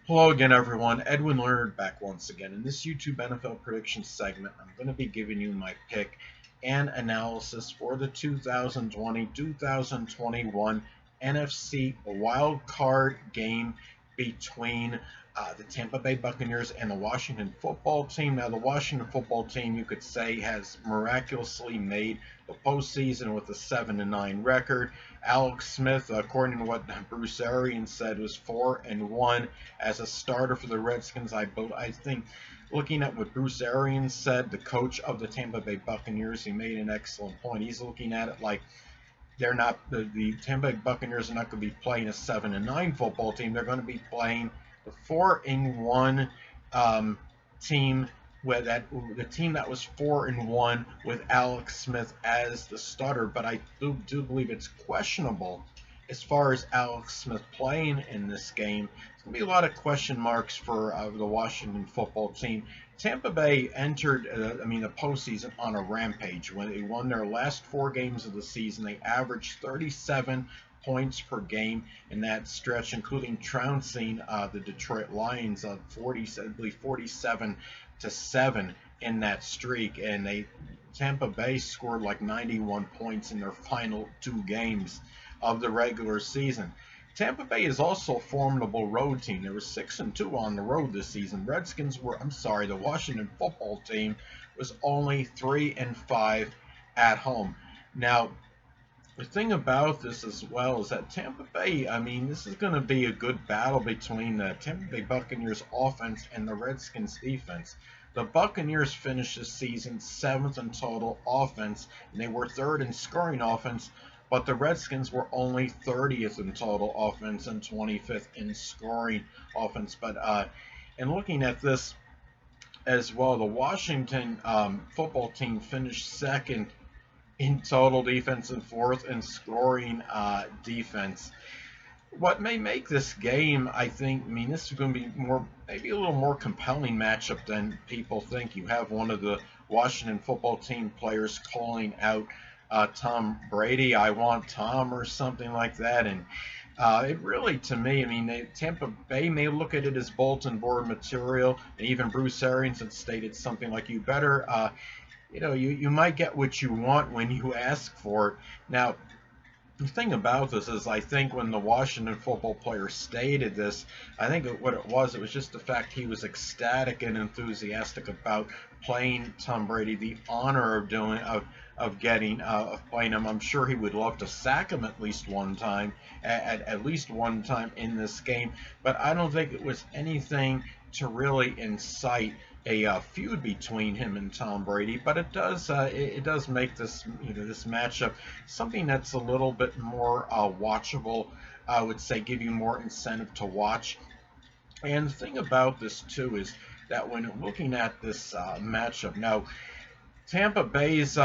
Hello again, everyone. Edwin Learnard back once again. In this YouTube NFL prediction segment, I'm going to be giving you my pick and analysis for the 2020-2021 NFC wild card game between the Tampa Bay Buccaneers and the Washington football team. Now, the Washington football team, you could say, has miraculously made the postseason with a 7-9 record. Alex Smith, according to what Bruce Arians said, was 4-1 as a starter for the Redskins. I think, looking at what Bruce Arians said, the coach of the Tampa Bay Buccaneers, he made an excellent point. He's looking at it like they're not the Tampa Bay Buccaneers are not going to be playing a 7-9 football team. They're going to be playing the 4-1 team, where the team that was 4-1 with Alex Smith as the starter. But I do believe it's questionable as far as Alex Smith playing in this game. There's going to be a lot of question marks for the Washington football team. Tampa Bay entered the postseason on a rampage. When they won their last 4 games of the season, they averaged 37 points per game in that stretch, including trouncing the Detroit Lions of 47-7 in that streak. And Tampa Bay scored like 91 points in their final 2 games of the regular season. Tampa Bay is also a formidable road team. They were 6-2 on the road this season. The Washington football team was only 3-5 at home. Now, the thing about this as well is that Tampa Bay, this is going to be a good battle between the Tampa Bay Buccaneers offense and the Redskins defense. The Buccaneers finished this season 7th in total offense, and they were 3rd in scoring offense, but the Redskins were only 30th in total offense and 25th in scoring offense. But and looking at this as well, the Washington football team finished 2nd in total defense and 4th in scoring defense. What may make this game, this is going to be maybe a little more compelling matchup than people think. You have one of the Washington football team players calling out Tom Brady, "I want Tom," or something like that. And it really, to me, Tampa Bay may look at it as bulletin board material, and even Bruce Arians had stated something like, "You better, you might get what you want when you ask for it." Now, the thing about this is, I think when the Washington football player stated this, I think what it was just the fact he was ecstatic and enthusiastic about playing Tom Brady, the honor of playing him. I'm sure he would love to sack him at least one time, at least one time in this game. But I don't think it was anything to really incite a feud between him and Tom Brady, but it does make this this matchup something that's a little bit more watchable. I would say give you more incentive to watch. And the thing about this too is that when looking at this matchup now, Tampa Bay's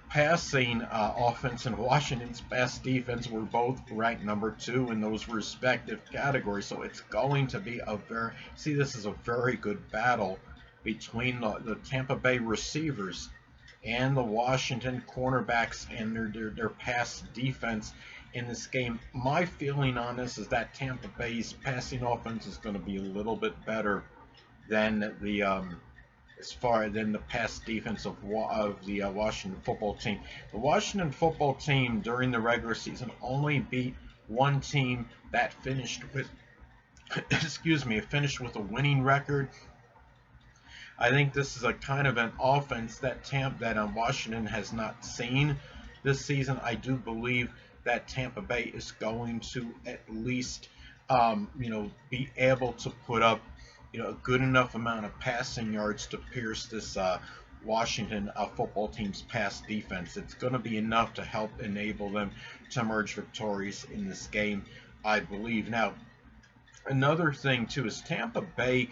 passing offense and Washington's pass defense were both ranked number 2 in those respective categories. So it's going to be this is a very good battle between the Tampa Bay receivers and the Washington cornerbacks and their pass defense in this game. My feeling on this is that Tampa Bay's passing offense is going to be a little bit better than the pass defense of the Washington football team. The Washington football team during the regular season only beat one team that finished with finished with a winning record. I think this is a kind of an offense that Washington has not seen this season. I do believe that Tampa Bay is going to at least be able to put up a good enough amount of passing yards to pierce this Washington football team's pass defense. It's going to be enough to help enable them to emerge victorious in this game, I believe. Now, another thing too is Tampa Bay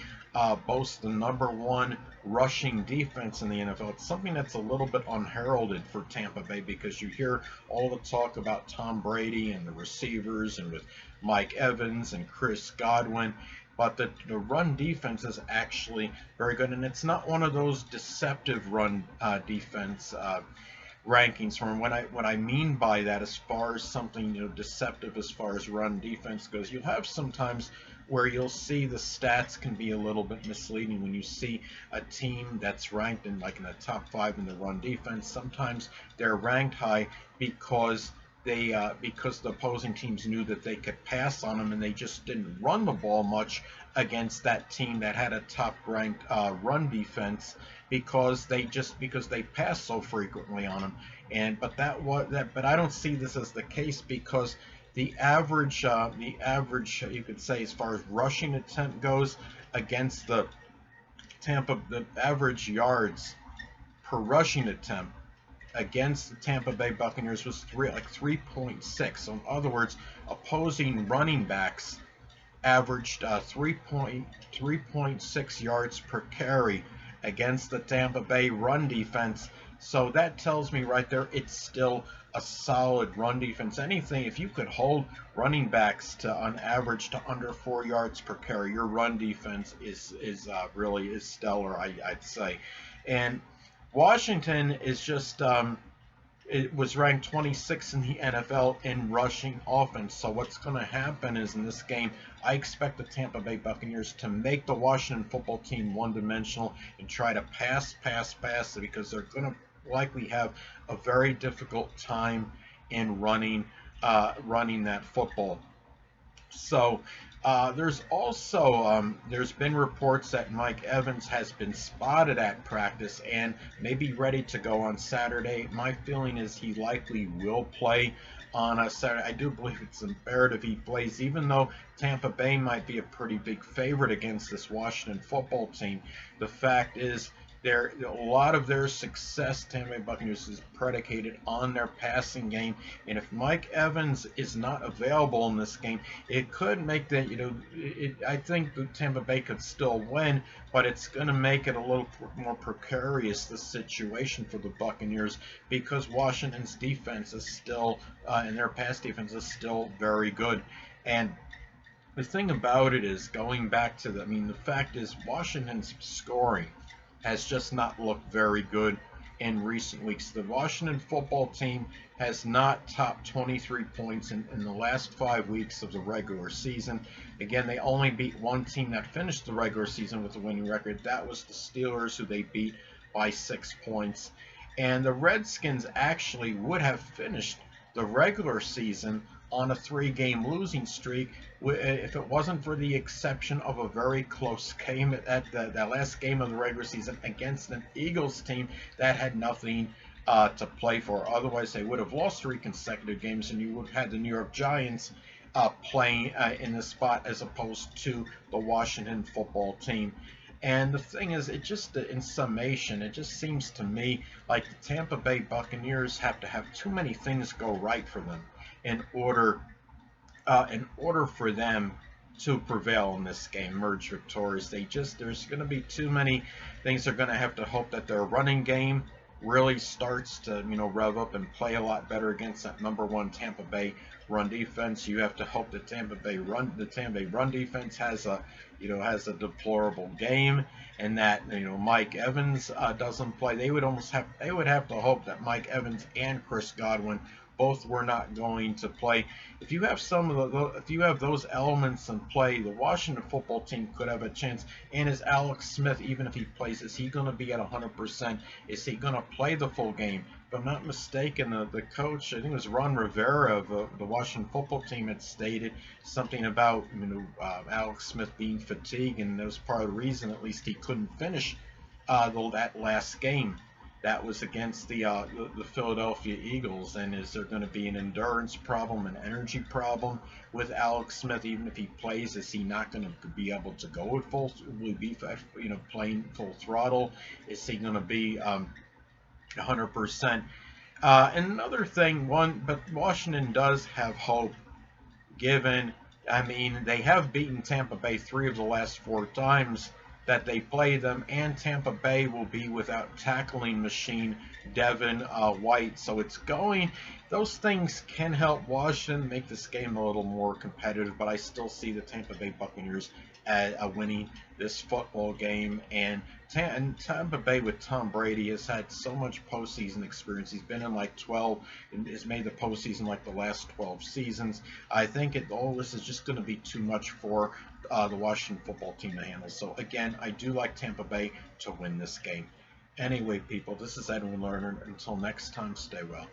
boasts the number 1 rushing defense in the NFL. It's something that's a little bit unheralded for Tampa Bay, because you hear all the talk about Tom Brady and the receivers and with Mike Evans and Chris Godwin, but the run defense is actually very good, and it's not one of those deceptive run defense rankings from him. What I mean by that, as far as something deceptive as far as run defense goes, you'll have sometimes where you'll see the stats can be a little bit misleading when you see a team that's ranked in the top 5 in the run defense. Sometimes they're ranked high because because the opposing teams knew that they could pass on them, and they just didn't run the ball much against that team that had a top-ranked run defense because they passed so frequently on them. But I don't see this as the case because the average you could say as far as rushing attempt goes against the average yards per rushing attempt against the Tampa Bay Buccaneers was 3.6. So in other words, opposing running backs averaged 3.6 yards per carry against the Tampa Bay run defense. So that tells me right there it's still a solid run defense. Anything, if you could hold running backs to on average to under 4 yards per carry, your run defense is really stellar, I'd say. And Washington is just it was ranked 26th in the NFL in rushing offense. So what's going to happen is in this game, I expect the Tampa Bay Buccaneers to make the Washington football team one-dimensional and try to pass because they're going to likely have a very difficult time in running that football. So there's also there's been reports that Mike Evans has been spotted at practice and may be ready to go on Saturday. My feeling is he likely will play on a Saturday. I do believe it's imperative he plays, even though Tampa Bay might be a pretty big favorite against this Washington football team. The fact is, a lot of their success, Tampa Bay Buccaneers, is predicated on their passing game, and if Mike Evans is not available in this game, it could make that I think Tampa Bay could still win, but it's going to make it a little more precarious, the situation for the Buccaneers, because Washington's defense is still and their pass defense is still very good. And the thing about it is, going back to the fact is Washington's scoring has just not looked very good in recent weeks. The Washington football team has not topped 23 points in the last 5 weeks of the regular season. Again, they only beat one team that finished the regular season with a winning record. That was the Steelers, who they beat by 6 points. And the Redskins actually would have finished the regular season on a 3-game losing streak if it wasn't for the exception of a very close game at the last game of the regular season against an Eagles team that had nothing to play for. Otherwise, they would have lost 3 consecutive games, and you would have had the New York Giants playing in the spot as opposed to the Washington football team. And the thing is, in summation, it just seems to me like the Tampa Bay Buccaneers have to have too many things go right for them in order for them to prevail in this game, emerge victorious. There's going to be too many things. They're going to have to hope that their running game really starts to rev up and play a lot better against that number 1 Tampa Bay run defense. You have to hope that the Tampa Bay run defense has a deplorable game, and that Mike Evans doesn't play. They would have to hope that Mike Evans and Chris Godwin both were not going to play. If you have those elements in play, the Washington football team could have a chance. And is Alex Smith, even if he plays, is he going to be at 100%? Is he going to play the full game? If I'm not mistaken, the coach, I think it was Ron Rivera of the Washington football team, had stated something about Alex Smith being fatigued, and that was part of the reason, at least, he couldn't finish that last game. That was against the Philadelphia Eagles. And is there going to be an endurance problem, an energy problem with Alex Smith? Even if he plays, is he not going to be able to go at will he be playing full throttle? Is he going to be 100%? And another thing, but Washington does have hope, given they have beaten Tampa Bay 3 of the last 4 times that they play them, and Tampa Bay will be without tackling machine Devin White. So it's going those things can help Washington make this game a little more competitive, but I still see the Tampa Bay Buccaneers winning this football game. And Tampa Bay with Tom Brady has had so much postseason experience. He's been in like 12 and has made the postseason like the last 12 seasons. I think all this is just going to be too much for the Washington football team to handle. So again, I do like Tampa Bay to win this game. Anyway, people, this is Edwin Learnard. Until next time, stay well.